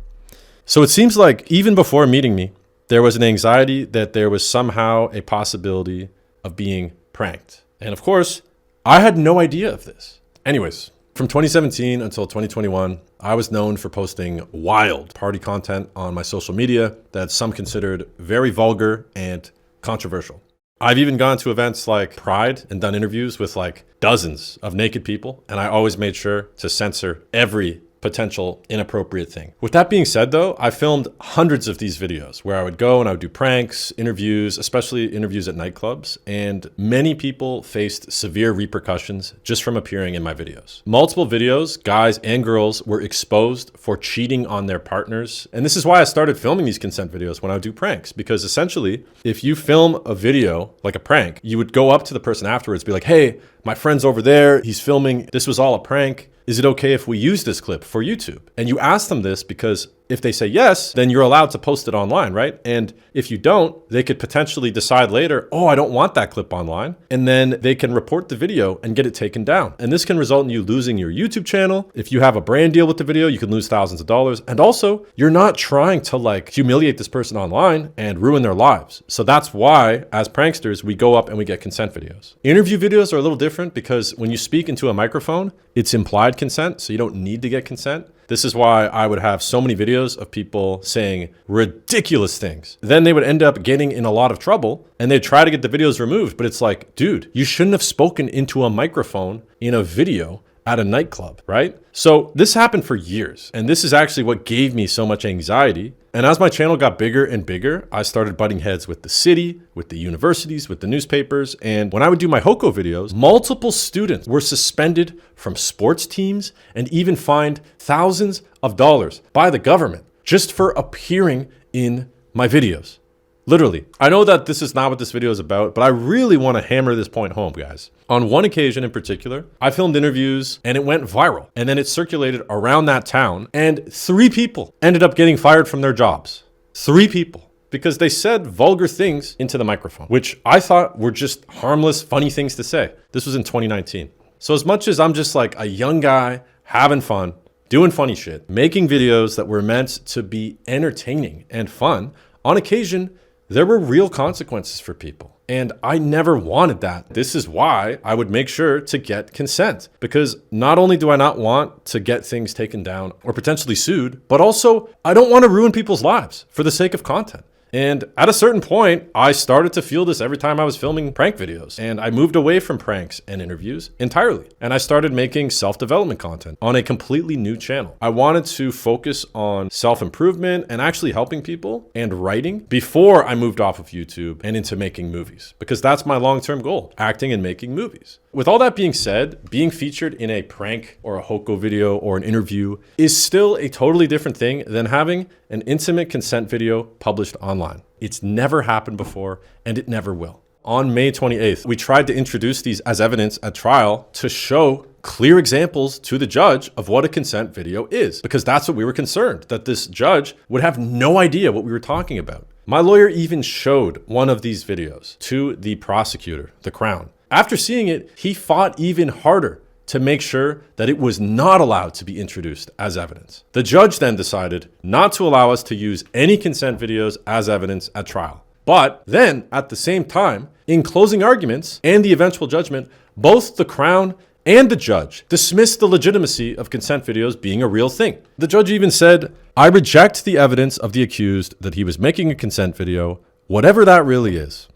So it seems like even before meeting me, there was an anxiety that there was somehow a possibility of being pranked. And of course, I had no idea of this. Anyways, from 2017 until 2021, I was known for posting wild party content on my social media that some considered very vulgar and controversial. I've even gone to events like Pride and done interviews with like dozens of naked people, and I always made sure to censor every potential inappropriate thing. With that being said though, I filmed hundreds of these videos where I would go and I would do pranks, interviews, especially interviews at nightclubs, and many people faced severe repercussions just from appearing in my videos. Multiple videos, guys and girls, were exposed for cheating on their partners. And this is why I started filming these consent videos when I would do pranks, because essentially, if you film a video like a prank, you would go up to the person afterwards, be like, hey, my friend's over there, he's filming, this was all a prank. Is it okay if we use this clip for YouTube? And you ask them this because if they say yes, then you're allowed to post it online, right? And if you don't, they could potentially decide later, oh, I don't want that clip online. And then they can report the video and get it taken down. And this can result in you losing your YouTube channel. If you have a brand deal with the video, you can lose thousands of dollars. And also, you're not trying to like humiliate this person online and ruin their lives. So that's why, as pranksters, we go up and we get consent videos. Interview videos are a little different because when you speak into a microphone, it's implied consent, so you don't need to get consent. This is why I would have so many videos of people saying ridiculous things. Then they would end up getting in a lot of trouble and they'd try to get the videos removed. But it's like, dude, you shouldn't have spoken into a microphone in a video at a nightclub, right? So this happened for years. And this is actually what gave me so much anxiety. And as my channel got bigger and bigger, I started butting heads with the city, with the universities, with the newspapers. And when I would do my Hoko videos, multiple students were suspended from sports teams and even fined thousands of dollars by the government just for appearing in my videos. Literally. I know that this is not what this video is about, but I really want to hammer this point home, guys. On one occasion in particular, I filmed interviews and it went viral. And then it circulated around that town and 3 people ended up getting fired from their jobs. 3 people. Because they said vulgar things into the microphone, which I thought were just harmless, funny things to say. This was in 2019. So as much as I'm just like a young guy having fun, doing funny shit, making videos that were meant to be entertaining and fun, on occasion, there were real consequences for people. And I never wanted that. This is why I would make sure to get consent. Because not only do I not want to get things taken down or potentially sued, but also I don't want to ruin people's lives for the sake of content. And at a certain point, I started to feel this every time I was filming prank videos. And I moved away from pranks and interviews entirely. And I started making self-development content on a completely new channel. I wanted to focus on self-improvement and actually helping people and writing before I moved off of YouTube and into making movies. Because that's my long-term goal, acting and making movies. With all that being said, being featured in a prank or a Hoko video or an interview is still a totally different thing than having an intimate consent video published online. It's never happened before and it never will. On May 28th, we tried to introduce these as evidence at trial to show clear examples to the judge of what a consent video is, because that's what we were concerned, that this judge would have no idea what we were talking about. My lawyer even showed one of these videos to the prosecutor, the Crown. After seeing it, he fought even harder to make sure that it was not allowed to be introduced as evidence. The judge then decided not to allow us to use any consent videos as evidence at trial. But then, at the same time, in closing arguments and the eventual judgment, both the Crown and the judge dismissed the legitimacy of consent videos being a real thing. The judge even said, "I reject the evidence of the accused that he was making a consent video, whatever that really is."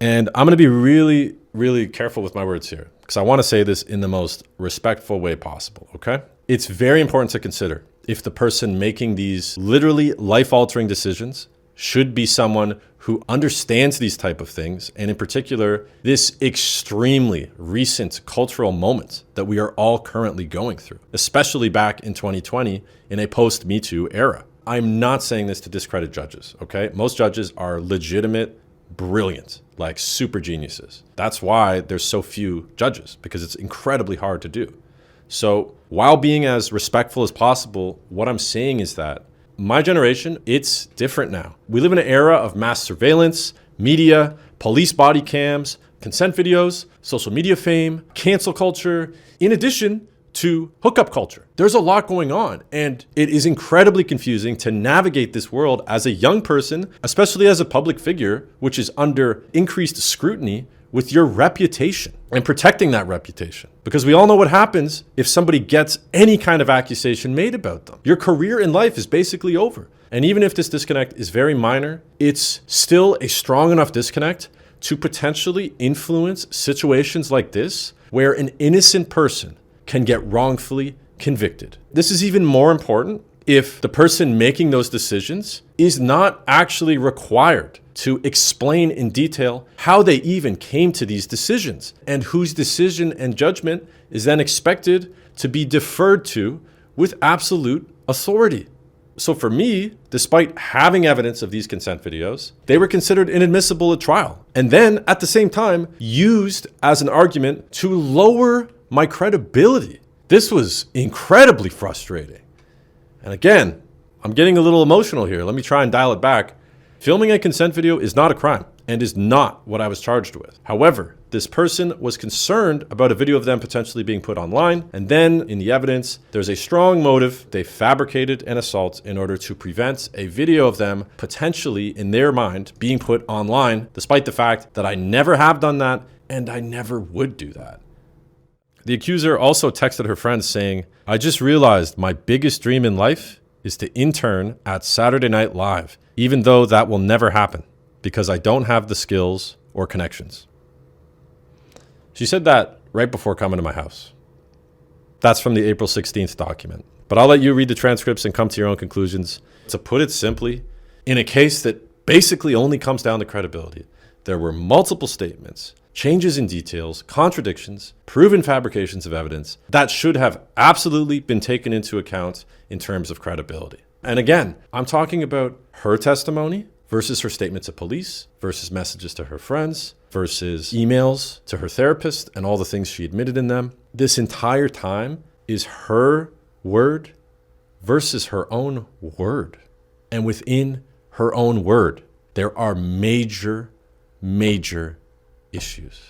And I'm going to be really careful with my words here, because I want to say this in the most respectful way possible, okay? It's very important to consider if the person making these literally life-altering decisions should be someone who understands these type of things, and in particular, this extremely recent cultural moment that we are all currently going through, especially back in 2020 in a post-Me Too era. I'm not saying this to discredit judges, okay? Most judges are legitimate, brilliant, like super geniuses. That's why there's so few judges, because it's incredibly hard to do. So while being as respectful as possible, what I'm saying is that my generation, it's different now. We live in an era of mass surveillance, media, police body cams, consent videos, social media fame, cancel culture, in addition to hookup culture. There's a lot going on, and it is incredibly confusing to navigate this world as a young person, especially as a public figure, which is under increased scrutiny with your reputation and protecting that reputation. Because we all know what happens if somebody gets any kind of accusation made about them. Your career in life is basically over. And even if this disconnect is very minor, it's still a strong enough disconnect to potentially influence situations like this, where an innocent person can get wrongfully convicted. This is even more important if the person making those decisions is not actually required to explain in detail how they even came to these decisions, and whose decision and judgment is then expected to be deferred to with absolute authority. So for me, despite having evidence of these consent videos, they were considered inadmissible at trial, and then at the same time used as an argument to lower my credibility. This was incredibly frustrating. And again, I'm getting a little emotional here. Let me try and dial it back. Filming a consent video is not a crime and is not what I was charged with. However, this person was concerned about a video of them potentially being put online, and then in the evidence, there's a strong motive. They fabricated an assault in order to prevent a video of them potentially, in their mind, being put online, despite the fact that I never have done that and I never would do that. The accuser also texted her friends saying, "I just realized my biggest dream in life is to intern at Saturday Night Live, even though that will never happen because I don't have the skills or connections." She said that right before coming to my house. That's from the April 16th document. But I'll let you read the transcripts and come to your own conclusions. To put it simply, in a case that basically only comes down to credibility, there were multiple statements, changes in details, contradictions, proven fabrications of evidence that should have absolutely been taken into account in terms of credibility. And again, I'm talking about her testimony versus her statement to police, versus messages to her friends, versus emails to her therapist and all the things she admitted in them. This entire time is her word versus her own word. And within her own word, there are major issues.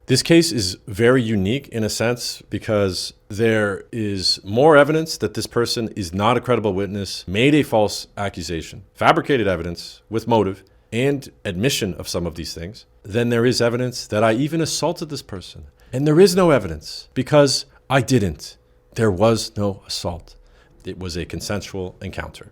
This case is very unique in a sense because there is more evidence that this person is not a credible witness, made a false accusation, fabricated evidence with motive and admission of some of these things, than there is evidence that I even assaulted this person. And there is no evidence because I didn't. There was no assault. It was a consensual encounter.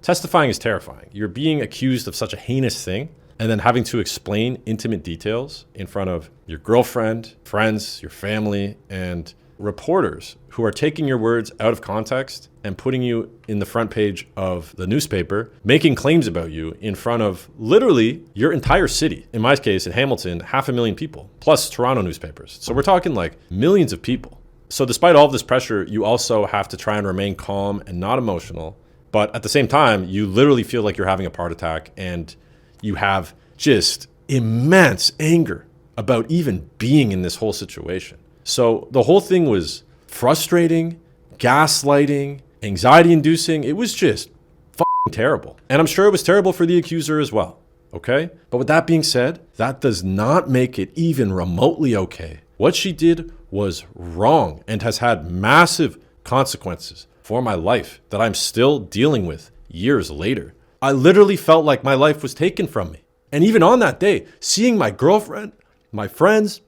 Testifying is terrifying. You're being accused of such a heinous thing, and then having to explain intimate details in front of your girlfriend, friends, your family, and reporters who are taking your words out of context and putting you in the front page of the newspaper, making claims about you in front of literally your entire city. In my case, in Hamilton, 500,000 people, plus Toronto newspapers. So we're talking like millions of people. So despite all of this pressure, you also have to try and remain calm and not emotional. But at the same time, you literally feel like you're having a heart attack and you have just immense anger about even being in this whole situation. So the whole thing was frustrating, gaslighting, anxiety-inducing. It was just fucking terrible. And I'm sure it was terrible for the accuser as well, okay? But with that being said, that does not make it even remotely okay. What she did was wrong and has had massive consequences for my life that I'm still dealing with years later. I literally felt like my life was taken from me. And even on that day, seeing my girlfriend, my friends,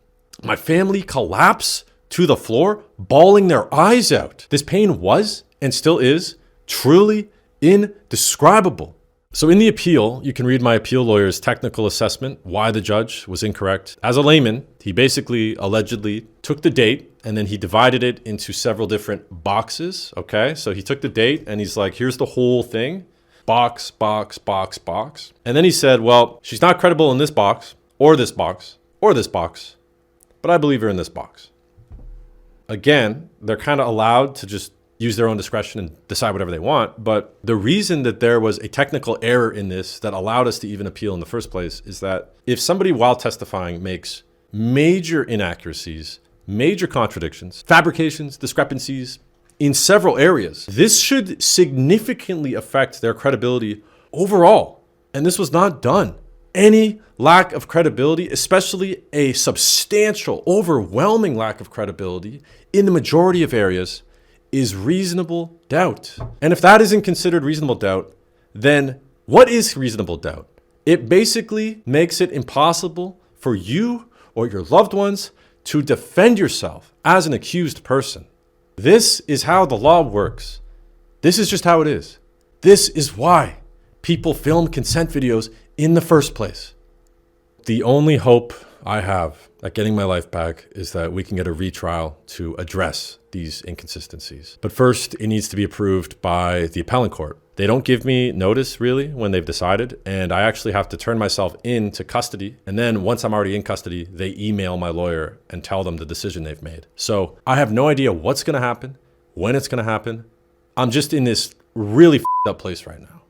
my family collapse to the floor, bawling their eyes out. This pain was, and still is, truly indescribable. So in the appeal, you can read my appeal lawyer's technical assessment, why the judge was incorrect. As a layman, he basically allegedly took the date and then he divided it into several different boxes, okay? So he took the date and he's like, here's the whole thing. Box, box, box, box. And then he said, well, she's not credible in this box, or this box, or this box, but I believe her in this box. Again, they're kind of allowed to just use their own discretion and decide whatever they want. But the reason that there was a technical error in this that allowed us to even appeal in the first place is that if somebody while testifying makes major inaccuracies, major contradictions, fabrications, discrepancies, in several areas, this should significantly affect their credibility overall. And this was not done. Any lack of credibility, especially a substantial, overwhelming lack of credibility in the majority of areas, is reasonable doubt. And if that isn't considered reasonable doubt, then what is reasonable doubt? It basically makes it impossible for you or your loved ones to defend yourself as an accused person. This is how the law works. This is just how it is. This is why people film consent videos in the first place. The only hope I have at getting my life back is that we can get a retrial to address these inconsistencies. But first, it needs to be approved by the appellate court. They don't give me notice really when they've decided, and I actually have to turn myself into custody. And then once I'm already in custody, they email my lawyer and tell them the decision they've made. So I have no idea what's going to happen, when it's going to happen. I'm just in this really f***ed up place right now,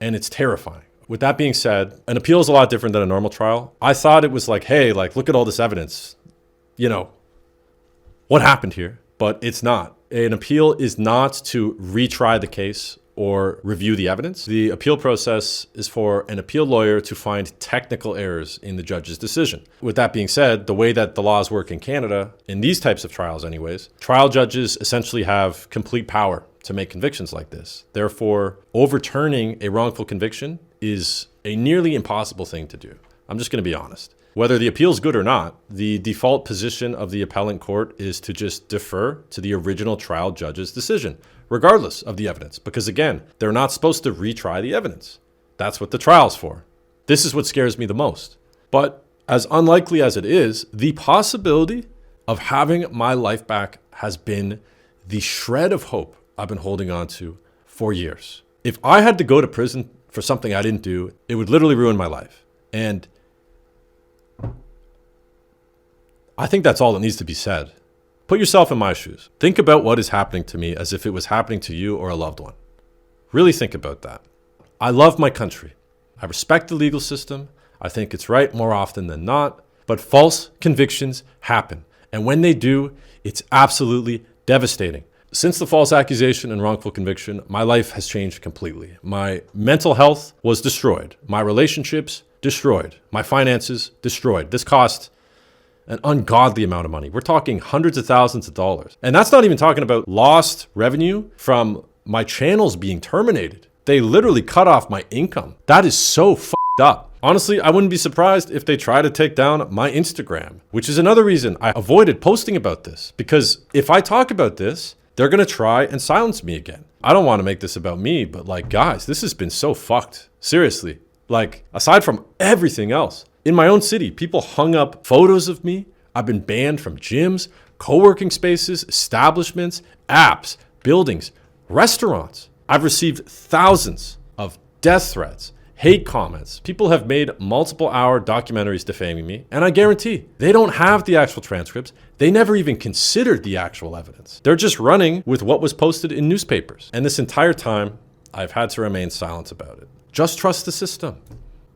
and it's terrifying. With that being said, an appeal is a lot different than a normal trial. I thought it was like, hey, like, look at all this evidence. You know, what happened here? But it's not. An appeal is not to retry the case or review the evidence. The appeal process is for an appeal lawyer to find technical errors in the judge's decision. With that being said, the way that the laws work in Canada, in these types of trials anyways, trial judges essentially have complete power to make convictions like this. Therefore, overturning a wrongful conviction is a nearly impossible thing to do. I'm just going to be honest. Whether the appeal is good or not, the default position of the appellate court is to just defer to the original trial judge's decision, regardless of the evidence. Because again, they're not supposed to retry the evidence. That's what the trial's for. This is what scares me the most. But as unlikely as it is, the possibility of having my life back has been the shred of hope I've been holding on to for years. If I had to go to prison for something I didn't do, it would literally ruin my life. And I think that's all that needs to be said. Put yourself in my shoes. Think about what is happening to me as if it was happening to you or a loved one. Really think about that. I love my country. I respect the legal system. I think it's right more often than not. But false convictions happen. And when they do, it's absolutely devastating. Since the false accusation and wrongful conviction, my life has changed completely. My mental health was destroyed. My relationships destroyed. My finances destroyed. This cost an ungodly amount of money. We're talking hundreds of thousands of dollars. And that's not even talking about lost revenue from my channels being terminated. They literally cut off my income. That is so f***ed up. Honestly, I wouldn't be surprised if they try to take down my Instagram, which is another reason I avoided posting about this. Because if I talk about this, they're going to try and silence me again. I don't want to make this about me, but like, guys, this has been so fucked. Seriously. Like, aside from everything else, in my own city, people hung up photos of me. I've been banned from gyms, co-working spaces, establishments, apps, buildings, restaurants. I've received thousands of death threats, hate comments. People have made multiple hour documentaries defaming me, and I guarantee they don't have the actual transcripts. They never even considered the actual evidence. They're just running with what was posted in newspapers. And this entire time, I've had to remain silent about it. Just trust the system.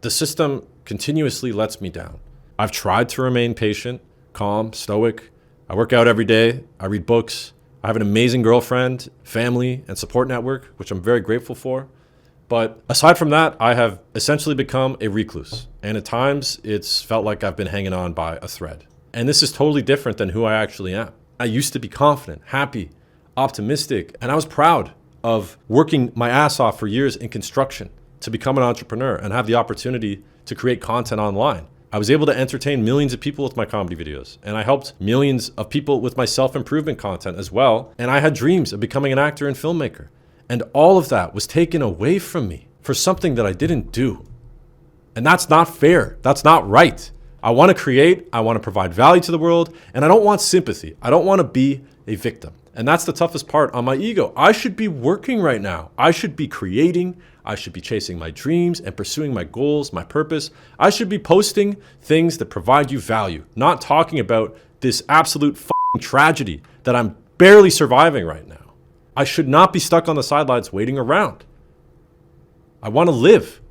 The system continuously lets me down. I've tried to remain patient, calm, stoic. I work out every day. I read books. I have an amazing girlfriend, family, and support network, which I'm very grateful for. But aside from that, I have essentially become a recluse. And at times, it's felt like I've been hanging on by a thread. And this is totally different than who I actually am. I used to be confident, happy, optimistic, and I was proud of working my ass off for years in construction to become an entrepreneur and have the opportunity to create content online. I was able to entertain millions of people with my comedy videos, and I helped millions of people with my self-improvement content as well. And I had dreams of becoming an actor and filmmaker. And all of that was taken away from me for something that I didn't do. And that's not fair. That's not right. I want to create, I want to provide value to the world, and I don't want sympathy. I don't want to be a victim. And that's the toughest part on my ego. I should be working right now. I should be creating. I should be chasing my dreams and pursuing my goals, my purpose. I should be posting things that provide you value, not talking about this absolute fucking tragedy that I'm barely surviving right now. I should not be stuck on the sidelines waiting around. I want to live.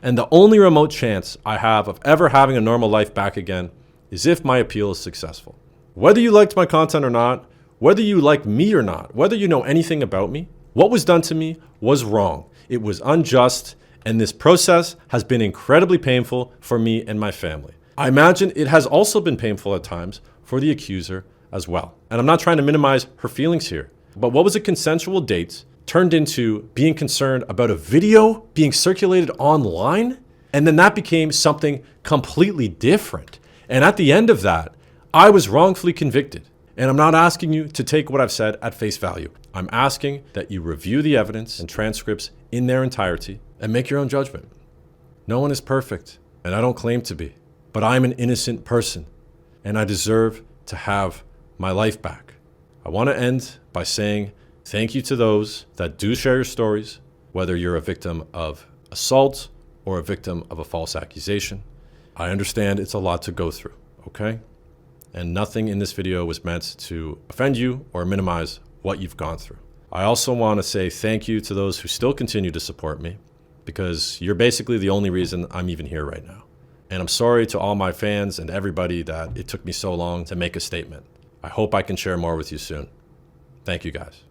And the only remote chance I have of ever having a normal life back again is if my appeal is successful. Whether you liked my content or not, whether you like me or not, whether you know anything about me, what was done to me was wrong. It was unjust, and this process has been incredibly painful for me and my family. I imagine it has also been painful at times for the accuser as well. And I'm not trying to minimize her feelings here, but what was a consensual date turned into being concerned about a video being circulated online, and then that became something completely different. And at the end of that, I was wrongfully convicted. And I'm not asking you to take what I've said at face value. I'm asking that you review the evidence and transcripts in their entirety and make your own judgment. No one is perfect, and I don't claim to be. But I'm an innocent person, and I deserve to have my life back. I want to end by saying thank you to those that do share your stories, whether you're a victim of assault or a victim of a false accusation. I understand it's a lot to go through, okay? And nothing in this video was meant to offend you or minimize what you've gone through. I also want to say thank you to those who still continue to support me, because you're basically the only reason I'm even here right now. And I'm sorry to all my fans and everybody that it took me so long to make a statement. I hope I can share more with you soon. Thank you guys.